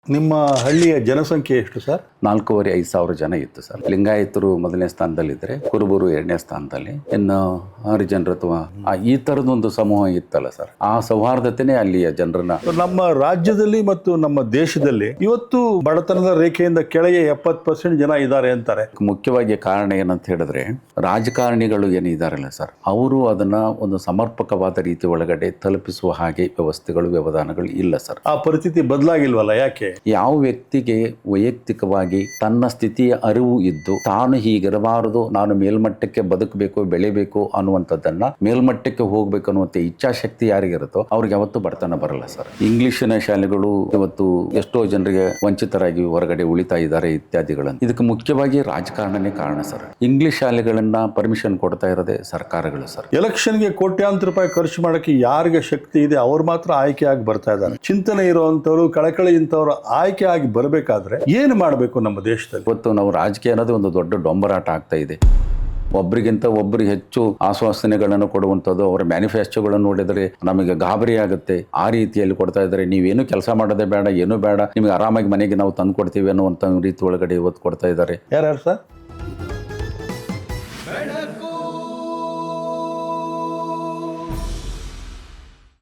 ನಿಮ್ಮ ಹಳ್ಳಿಯ ಜನಸಂಖ್ಯೆ ಎಷ್ಟು ಸರ್? 4,500 ಸಾವಿರ ಜನ ಇತ್ತು ಸರ್. ಲಿಂಗಾಯತರು ಮೊದಲನೇ ಸ್ಥಾನದಲ್ಲಿದ್ದರೆ, ಕುರುಬರು 2ನೇ ಸ್ಥಾನದಲ್ಲಿ, ಇನ್ನು ಹರಿಜನರು ಅಥವಾ ಈ ಥರದೊಂದು ಸಮೂಹ ಇತ್ತಲ್ಲ ಸರ್. ಆ ಸೌಹಾರ್ದತೆನೇ ಅಲ್ಲಿಯ ಜನರನ್ನ. ನಮ್ಮ ರಾಜ್ಯದಲ್ಲಿ ಮತ್ತು ನಮ್ಮ ದೇಶದಲ್ಲಿ ಇವತ್ತು ಬಡತನದ ರೇಖೆಯಿಂದ ಕೆಳಗೆ 70% ಜನ ಇದ್ದಾರೆ ಅಂತಾರೆ. ಮುಖ್ಯವಾಗಿ ಕಾರಣ ಏನಂತ ಹೇಳಿದ್ರೆ, ರಾಜಕಾರಣಿಗಳು ಏನಿದಾರಲ್ಲ ಸರ್, ಅವರು ಅದನ್ನ ಒಂದು ಸಮರ್ಪಕವಾದ ರೀತಿ ಒಳಗಡೆ ತಲುಪಿಸುವ ಹಾಗೆ ವ್ಯವಸ್ಥೆಗಳು ವ್ಯವಧಾನಗಳು ಇಲ್ಲ ಸರ್. ಆ ಪರಿಸ್ಥಿತಿ ಬದಲಾಗಿಲ್ವಲ್ಲ, ಯಾಕೆ? ಯಾವ ವ್ಯಕ್ತಿಗೆ ವೈಯಕ್ತಿಕವಾಗಿ ತನ್ನ ಸ್ಥಿತಿಯ ಅರಿವು ಇದ್ದು ತಾನು ಹೀಗಿರಬಾರದು, ನಾನು ಮೇಲ್ಮಟ್ಟಕ್ಕೆ ಬದುಕಬೇಕು, ಬೆಳಿಬೇಕು ಅನ್ನುವಂಥದ್ದನ್ನ, ಮೇಲ್ಮಟ್ಟಕ್ಕೆ ಹೋಗ್ಬೇಕು ಅನ್ನುವಂಥ ಇಚ್ಛಾಶಕ್ತಿ ಯಾರಿಗಿರುತ್ತೋ ಅವ್ರಿಗೆ ಯಾವತ್ತೂ ಬಡತನ ಬರಲ್ಲ ಸರ್. ಇಂಗ್ಲಿಷಿನ ಶಾಲೆಗಳು ಇವತ್ತು ಎಷ್ಟೋ ಜನರಿಗೆ ವಂಚಿತರಾಗಿ ಹೊರಗಡೆ ಉಳಿತಾ ಇದ್ದಾರೆ ಇತ್ಯಾದಿಗಳನ್ನು. ಇದಕ್ಕೆ ಮುಖ್ಯವಾಗಿ ರಾಜಕಾರಣನೇ ಕಾರಣ ಸರ್. ಇಂಗ್ಲಿಷ್ ಶಾಲೆಗಳನ್ನ ಪರ್ಮಿಷನ್ ಕೊಡ್ತಾ ಇರೋದೇ ಸರ್ಕಾರಗಳು ಸರ್. ಎಲೆಕ್ಷನ್ಗೆ ಕೋಟ್ಯಾಂತರ ರೂಪಾಯಿ ಖರ್ಚು ಮಾಡಕ್ಕೆ ಯಾರಿಗೆ ಶಕ್ತಿ ಇದೆ ಅವ್ರು ಮಾತ್ರ ಆಯ್ಕೆ ಆಗಿ ಬರ್ತಾ ಇದ್ದಾರೆ. ಚಿಂತನೆ ಇರುವಂತವ್ರು, ಕಳಕಳಿ ಇಂಥವ್ರು ಆಯ್ಕೆ ಆಗಿ ಬರಬೇಕಾದ್ರೆ ಏನು ಮಾಡಬೇಕು ನಮ್ಮ ದೇಶದಲ್ಲಿ? ಇವತ್ತು ನಾವು ರಾಜಕೀಯ ಅನ್ನೋದು ಒಂದು ದೊಡ್ಡ ಡೊಂಬರಾಟ ಆಗ್ತಾ ಇದೆ. ಒಬ್ಬರಿಗಿಂತ ಒಬ್ಬರಿಗೆ ಹೆಚ್ಚು ಆಶ್ವಾಸನೆಗಳನ್ನು ಕೊಡುವಂಥದ್ದು, ಅವರ ಮ್ಯಾನಿಫೆಸ್ಟೋಗಳನ್ನು ನೋಡಿದರೆ ನಮಗೆ ಗಾಬರಿ ಆಗುತ್ತೆ. ಆ ರೀತಿಯಲ್ಲಿ ಕೊಡ್ತಾ ಇದ್ದಾರೆ. ನೀವೇನು ಕೆಲಸ ಮಾಡೋದೇ ಬೇಡ, ಏನೂ ಬೇಡ, ನಿಮಗೆ ಆರಾಮಾಗಿ ಮನೆಗೆ ನಾವು ತಂದು ಕೊಡ್ತೀವಿ ಅನ್ನುವಂಥ ರೀತಿ ಒಳಗಡೆ ಇವತ್ತು ಕೊಡ್ತಾ ಇದ್ದಾರೆ. ಯಾರ್ಯಾರು ಸರ್?